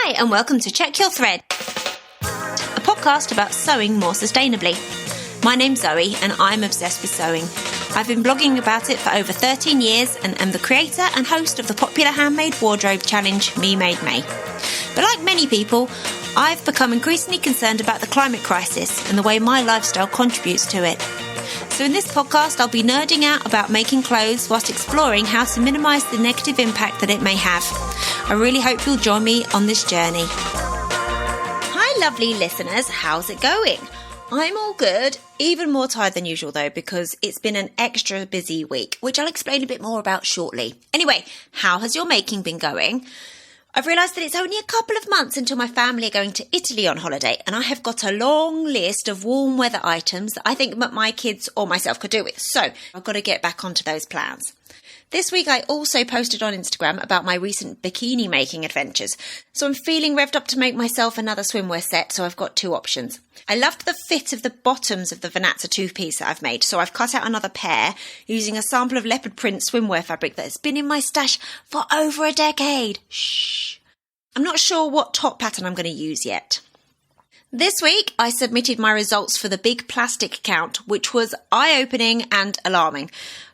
Hi, and welcome to Check Your Thread, a podcast about sewing more sustainably. My name's Zoe, and I'm obsessed with sewing. I've been blogging about it for over 13 years and am the creator and host of the popular handmade wardrobe challenge, Me Made May. But like many people, I've become increasingly concerned about the climate crisis and the way my lifestyle contributes to it. So in this podcast, I'll be nerding out about making clothes whilst exploring how to minimise the negative impact that it may have. I really hope you'll join me on this journey. Hi lovely listeners, how's it going? I'm all good, even more tired than usual though, because it's been an extra busy week, which I'll explain a bit more about shortly. Anyway, how has your making been going? I've realised that it's only a couple of months until my family are going to Italy on holiday, and I have got a long list of warm weather items that I think my kids or myself could do with. So I've got to get back onto those plans. This week I also posted on Instagram about my recent bikini making adventures. So I'm feeling revved up to make myself another swimwear set, so I've got two options. I loved the fit of the bottoms of the Vanazza two-piece that I've made, so I've cut out another pair using a sample of leopard print swimwear fabric that has been in my stash for over a decade. Shh. I'm not sure what top pattern I'm going to use yet. This week, I submitted my results for the big plastic count, which was eye-opening and alarming.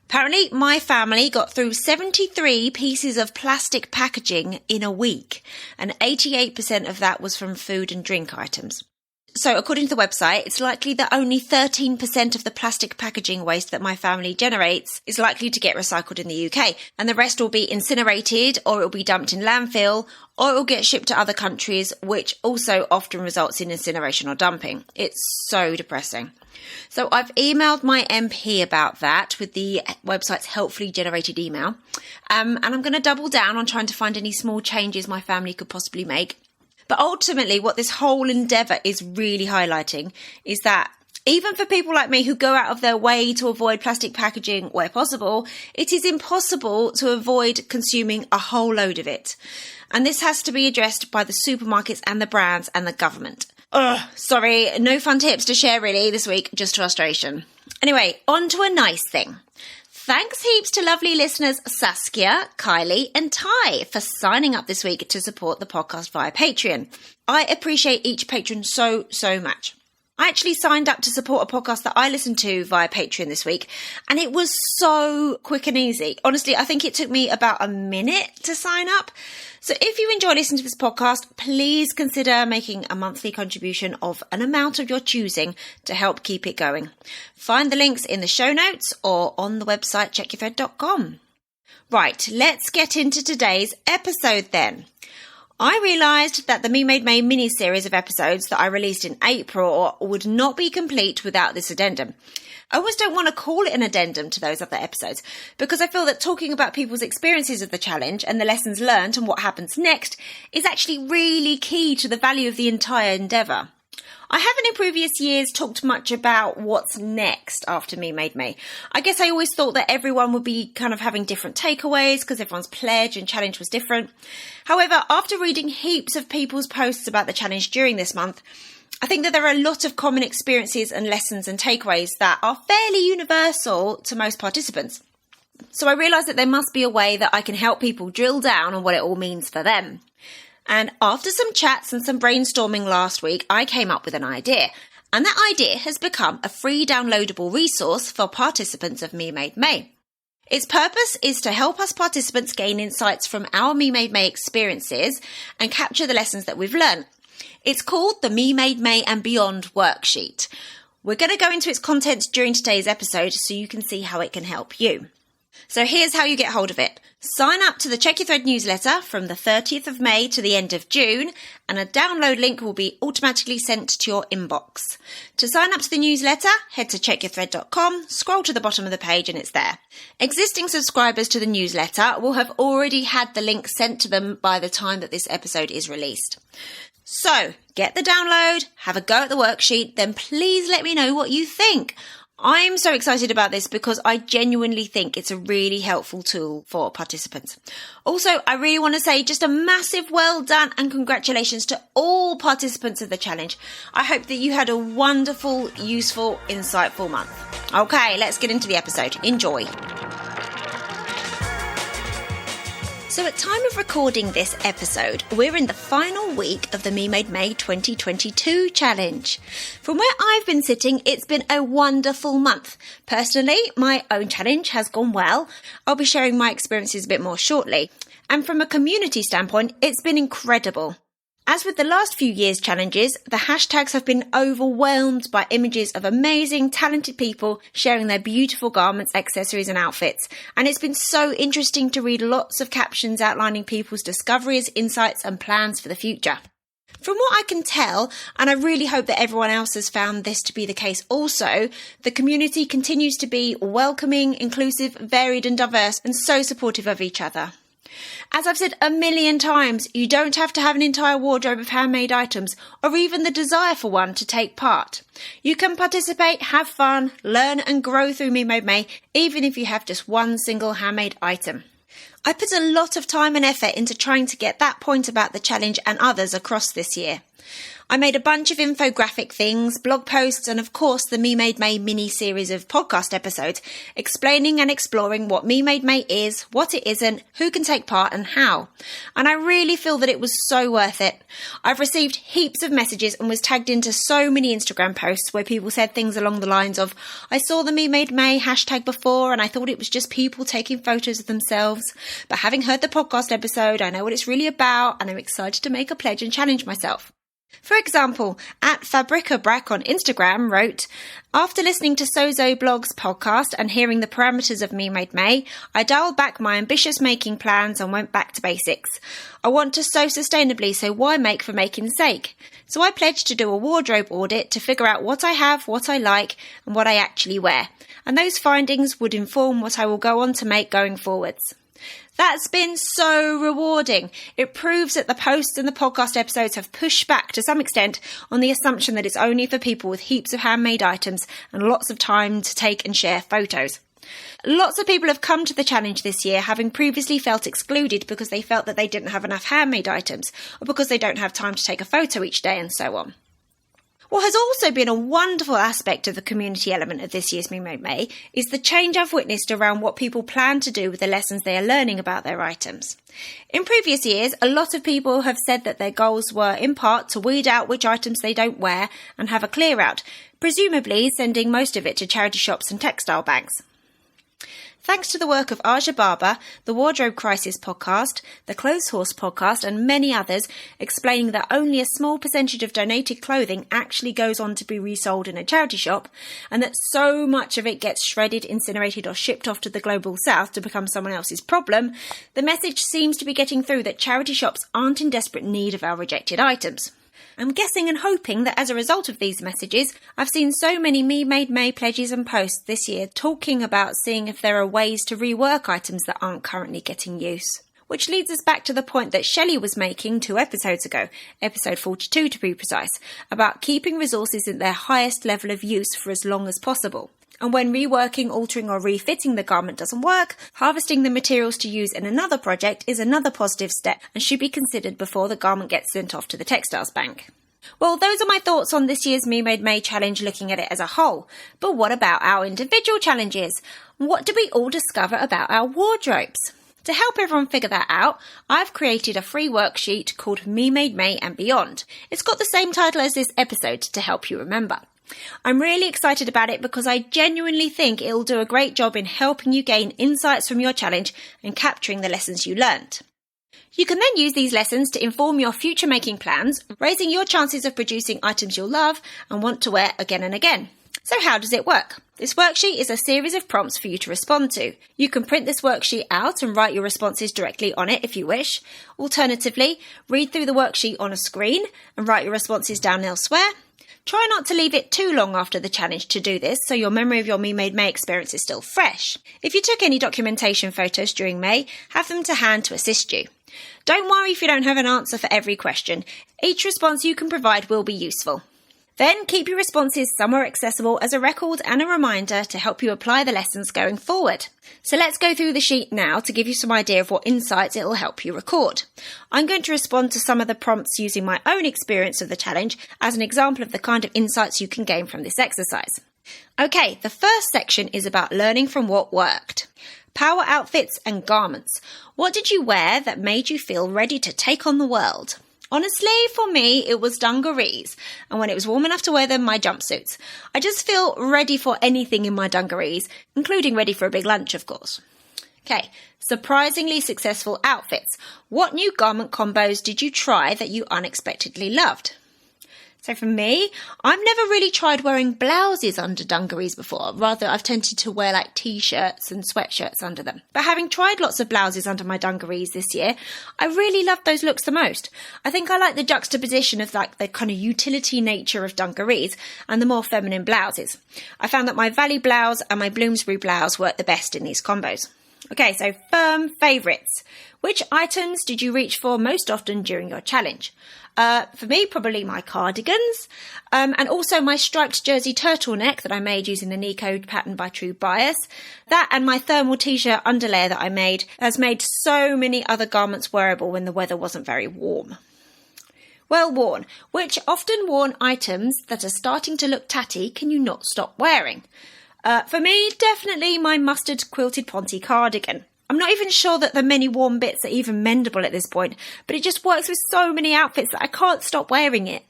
Apparently, my family got through 73 pieces of plastic packaging in a week, and 88% of that was from food and drink items. So according to the website, it's likely that only 13% of the plastic packaging waste that my family generates is likely to get recycled in the UK, and the rest will be incinerated, or it will be dumped in landfill, or it will get shipped to other countries, which also often results in incineration or dumping. It's so depressing. So I've emailed my MP about that with the website's helpfully generated email, and I'm going to double down on trying to find any small changes my family could possibly make. But ultimately, what this whole endeavour is really highlighting is that even for people like me who go out of their way to avoid plastic packaging where possible, it is impossible to avoid consuming a whole load of it. And this has to be addressed by the supermarkets and the brands and the government. Sorry, no fun tips to share really this week, just frustration. Anyway, on to a nice thing. Thanks heaps to lovely listeners Saskia, Kylie and Ty for signing up this week to support the podcast via Patreon. I appreciate each patron so much. I actually signed up to support a podcast that I listened to via Patreon this week, and it was so quick and easy. Honestly, I think it took me about a minute to sign up. So if you enjoy listening to this podcast, please consider making a monthly contribution of an amount of your choosing to help keep it going. Find the links in the show notes or on the website checkyourthread.com. Right, let's get into today's episode then. I realised that the Me Made May mini-series of episodes that I released in April would not be complete without this addendum. I almost don't want to call it an addendum to those other episodes because I feel that talking about people's experiences of the challenge and the lessons learned and what happens next is actually really key to the value of the entire endeavour. I haven't in previous years talked much about what's next after Me Made May. I guess I always thought that everyone would be kind of having different takeaways because everyone's pledge and challenge was different. However, after reading heaps of people's posts about the challenge during this month, I think that there are a lot of common experiences and lessons and takeaways that are fairly universal to most participants. So I realised that there must be a way that I can help people drill down on what it all means for them. And after some chats and some brainstorming last week, I came up with an idea. And that idea has become a free downloadable resource for participants of Me Made May. Its purpose is to help us participants gain insights from our Me Made May experiences and capture the lessons that we've learned. It's called the Me Made May and Beyond worksheet. We're going to go into its contents during today's episode so you can see how it can help you. So here's how you get hold of it. Sign up to the Check Your Thread newsletter from the 30th of May to the end of June, and a download link will be automatically sent to your inbox. To sign up to the newsletter, head to checkyourthread.com, scroll to the bottom of the page and it's there. Existing subscribers to the newsletter will have already had the link sent to them by the time that this episode is released. So, get the download, have a go at the worksheet, then please let me know what you think. I'm so excited about this because I genuinely think it's a really helpful tool for participants. Also, I really want to say just a massive well done and congratulations to all participants of the challenge. I hope that you had a wonderful, useful, insightful month. Okay, let's get into the episode. Enjoy. So at time of recording this episode, we're in the final week of the Me Made May 2022 challenge. From where I've been sitting, it's been a wonderful month. Personally, my own challenge has gone well. I'll be sharing my experiences a bit more shortly. And from a community standpoint, it's been incredible. As with the last few years' challenges, the hashtags have been overwhelmed by images of amazing, talented people sharing their beautiful garments, accessories and outfits. And it's been so interesting to read lots of captions outlining people's discoveries, insights and plans for the future. From what I can tell, and I really hope that everyone else has found this to be the case also, the community continues to be welcoming, inclusive, varied and diverse and so supportive of each other. As I've said a million times, you don't have to have an entire wardrobe of handmade items or even the desire for one to take part. You can participate, have fun, learn and grow through Me Made May, even if you have just one single handmade item. I put a lot of time and effort into trying to get that point about the challenge and others across this year. I made a bunch of infographic things, blog posts, and of course the Me Made May mini-series of podcast episodes explaining and exploring what Me Made May is, what it isn't, who can take part and how. And I really feel that it was so worth it. I've received heaps of messages and was tagged into so many Instagram posts where people said things along the lines of, I saw the Me Made May hashtag before and I thought it was just people taking photos of themselves. But having heard the podcast episode, I know what it's really about and I'm excited to make a pledge and challenge myself. For example, at Fabrica Brack on Instagram wrote, after listening to Sozo Blog's podcast and hearing the parameters of Me Made May, I dialed back my ambitious making plans and went back to basics. I want to sew sustainably, so why make for making's sake? So I pledged to do a wardrobe audit to figure out what I have, what I like, and what I actually wear. And those findings would inform what I will go on to make going forwards. That's been so rewarding. It proves that the posts and the podcast episodes have pushed back to some extent on the assumption that it's only for people with heaps of handmade items and lots of time to take and share photos. Lots of people have come to the challenge this year having previously felt excluded because they felt that they didn't have enough handmade items or because they don't have time to take a photo each day and so on. What has also been a wonderful aspect of the community element of this year's Me Made May is the change I've witnessed around what people plan to do with the lessons they are learning about their items. In previous years, a lot of people have said that their goals were in part to weed out which items they don't wear and have a clear out, presumably sending most of it to charity shops and textile banks. Thanks to the work of Aja Barber, the Wardrobe Crisis podcast, the Clothes Horse podcast and many others explaining that only a small percentage of donated clothing actually goes on to be resold in a charity shop and that so much of it gets shredded, incinerated or shipped off to the global south to become someone else's problem, the message seems to be getting through that charity shops aren't in desperate need of our rejected items. I'm guessing and hoping that as a result of these messages, I've seen so many Me Made May pledges and posts this year talking about seeing if there are ways to rework items that aren't currently getting use. Which leads us back to the point that Shelley was making 2 episodes ago, episode 42 to be precise, about keeping resources at their highest level of use for as long as possible. And when reworking, altering or refitting the garment doesn't work, harvesting the materials to use in another project is another positive step and should be considered before the garment gets sent off to the textiles bank. Well, those are my thoughts on this year's Me Made May challenge looking at it as a whole. But what about our individual challenges? What do we all discover about our wardrobes? To help everyone figure that out, I've created a free worksheet called Me Made May and Beyond. It's got the same title as this episode to help you remember. I'm really excited about it because I genuinely think it'll do a great job in helping you gain insights from your challenge and capturing the lessons you learned. You can then use these lessons to inform your future making plans, raising your chances of producing items you'll love and want to wear again and again. So how does it work? This worksheet is a series of prompts for you to respond to. You can print this worksheet out and write your responses directly on it if you wish. Alternatively, read through the worksheet on a screen and write your responses down elsewhere. Try not to leave it too long after the challenge to do this so your memory of your Me Made May experience is still fresh. If you took any documentation photos during May, have them to hand to assist you. Don't worry if you don't have an answer for every question. Each response you can provide will be useful. Then keep your responses somewhere accessible as a record and a reminder to help you apply the lessons going forward. So let's go through the sheet now to give you some idea of what insights it will help you record. I'm going to respond to some of the prompts using my own experience of the challenge as an example of the kind of insights you can gain from this exercise. Okay, the first section is about learning from what worked. Power outfits and garments. What did you wear that made you feel ready to take on the world? Honestly, for me, it was dungarees. And when it was warm enough to wear them, my jumpsuits. I just feel ready for anything in my dungarees, including ready for a big lunch, of course. Okay, surprisingly successful outfits. What new garment combos did you try that you unexpectedly loved? So for me, I've never really tried wearing blouses under dungarees before. Rather, I've tended to wear like t-shirts and sweatshirts under them. But having tried lots of blouses under my dungarees this year, I really loved those looks the most. I think I like the juxtaposition of like the kind of utility nature of dungarees and the more feminine blouses. I found that my Valley blouse and my Bloomsbury blouse worked the best in these combos. Okay, so firm favourites. Which items did you reach for most often during your challenge? For me, probably my cardigans, and also my striped jersey turtleneck that I made using the Nico pattern by True Bias. That and my thermal t-shirt underlayer that I made has made so many other garments wearable when the weather wasn't very warm. Well worn. Which often worn items that are starting to look tatty can you not stop wearing? For me, definitely my mustard quilted ponte cardigan. I'm not even sure that the many warm bits are even mendable at this point, but it just works with so many outfits that I can't stop wearing it.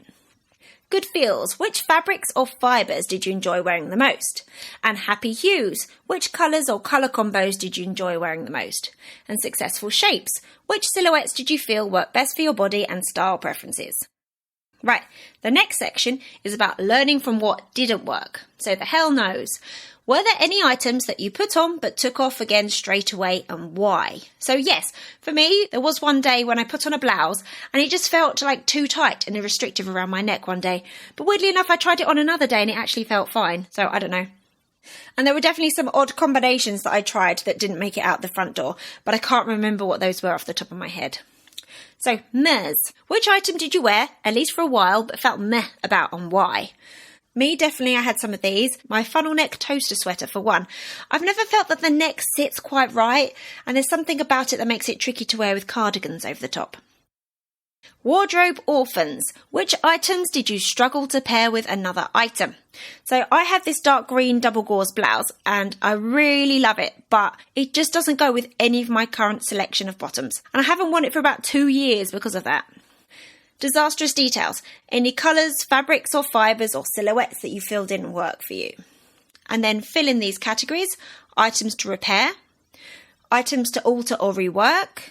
Good feels. Which fabrics or fibres did you enjoy wearing the most? And happy hues. Which colours or colour combos did you enjoy wearing the most? And successful shapes. Which silhouettes did you feel work best for your body and style preferences? Right, the next section is about learning from what didn't work. So the hell knows. Were there any items that you put on but took off again straight away, and why? So yes, for me, there was one day when I put on a blouse and it just felt like too tight and restrictive around my neck one day. But weirdly enough, I tried it on another day and it actually felt fine. So I don't know. And there were definitely some odd combinations that I tried that didn't make it out the front door, but I can't remember what those were off the top of my head. So, mehs. Which item did you wear, at least for a while, but felt meh about, and why? Me, definitely I had some of these. My funnel neck toaster sweater for one. I've never felt that the neck sits quite right, and there's something about it that makes it tricky to wear with cardigans over the top. Wardrobe orphans. Which items did you struggle to pair with another item? So I have this dark green double gauze blouse and I really love it, but it just doesn't go with any of my current selection of bottoms. And I haven't worn it for about 2 years because of that. Disastrous details. Any colours, fabrics or fibres or silhouettes that you feel didn't work for you. And then fill in these categories. Items to repair. Items to alter or rework.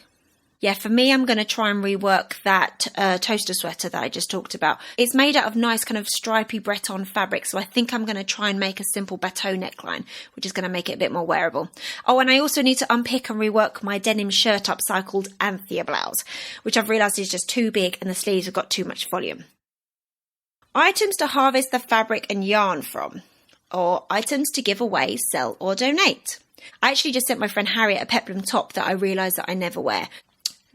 Yeah, for me, I'm going to try and rework that toaster sweater that I just talked about. It's made out of nice kind of stripy Breton fabric, so I think I'm going to try and make a simple bateau neckline, which is going to make it a bit more wearable. Oh, and I also need to unpick and rework my denim shirt upcycled Anthea blouse, which I've realised is just too big and the sleeves have got too much volume. Items to harvest the fabric and yarn from, or items to give away, sell or donate. I actually just sent my friend Harriet a peplum top that I realised that I never wear.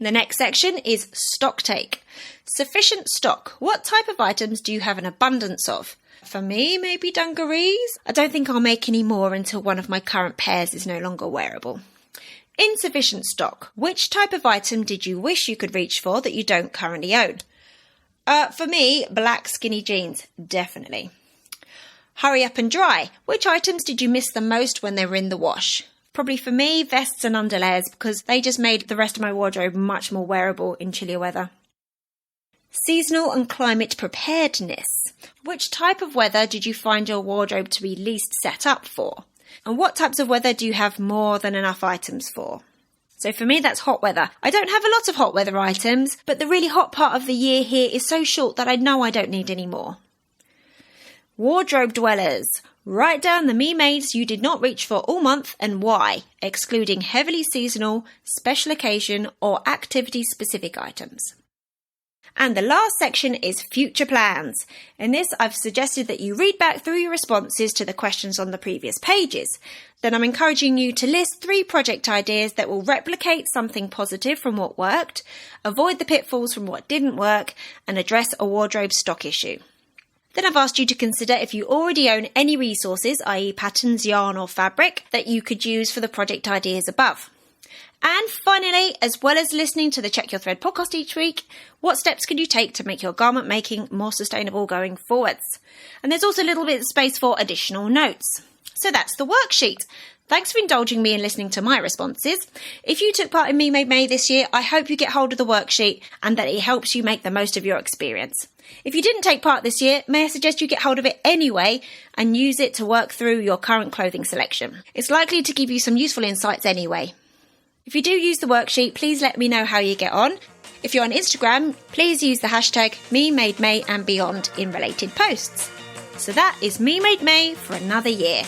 The next section is stock take. Sufficient stock. What type of items do you have an abundance of? For me, maybe dungarees. I don't think I'll make any more until one of my current pairs is no longer wearable. Insufficient stock. Which type of item did you wish you could reach for that you don't currently own? For me, black skinny jeans, definitely. Hurry up and dry. Which items did you miss the most when they were in the wash? Probably for me, vests and underlayers, because they just made the rest of my wardrobe much more wearable in chillier weather. Seasonal and climate preparedness. Which type of weather did you find your wardrobe to be least set up for? And what types of weather do you have more than enough items for? So for me, that's hot weather. I don't have a lot of hot weather items, but the really hot part of the year here is so short that I know I don't need any more. Wardrobe dwellers. Write down the me mates you did not reach for all month and why, excluding heavily seasonal, special occasion or activity specific items. And the last section is future plans. In this, I've suggested that you read back through your responses to the questions on the previous pages. Then I'm encouraging you to list 3 project ideas that will replicate something positive from what worked, avoid the pitfalls from what didn't work, and address a wardrobe stock issue. Then I've asked you to consider if you already own any resources, i.e. patterns, yarn or fabric, that you could use for the project ideas above. And finally, as well as listening to the Check Your Thread podcast each week, what steps can you take to make your garment making more sustainable going forwards? And there's also a little bit of space for additional notes. So that's the worksheet. Thanks for indulging me in listening to my responses. If you took part in Me Made May this year, I hope you get hold of the worksheet and that it helps you make the most of your experience. If you didn't take part this year, may I suggest you get hold of it anyway and use it to work through your current clothing selection. It's likely to give you some useful insights anyway. If you do use the worksheet, please let me know how you get on. If you're on Instagram, please use the hashtag #MeMadeMay and beyond in related posts. So that is Me Made May for another year.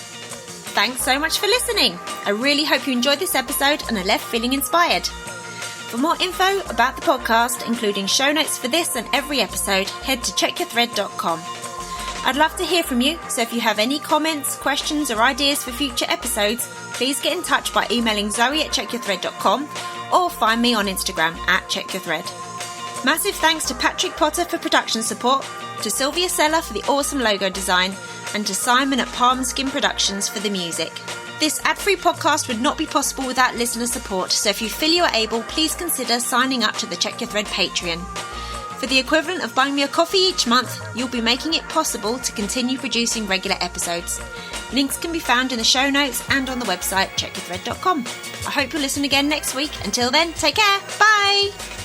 Thanks so much for listening. I really hope you enjoyed this episode and are left feeling inspired. For more info about the podcast, including show notes for this and every episode, head to checkyourthread.com. I'd love to hear from you, so if you have any comments, questions or ideas for future episodes, please get in touch by emailing zoe@checkyourthread.com or find me on Instagram @checkyourthread. Massive thanks to Patrick Potter for production support, to Sylvia Seller for the awesome logo design, and to Simon at Palm Skin Productions for the music. This ad-free podcast would not be possible without listener support, so if you feel you are able, please consider signing up to the Check Your Thread Patreon. For the equivalent of buying me a coffee each month, you'll be making it possible to continue producing regular episodes. Links can be found in the show notes and on the website checkyourthread.com. I hope you'll listen again next week. Until then, take care. Bye!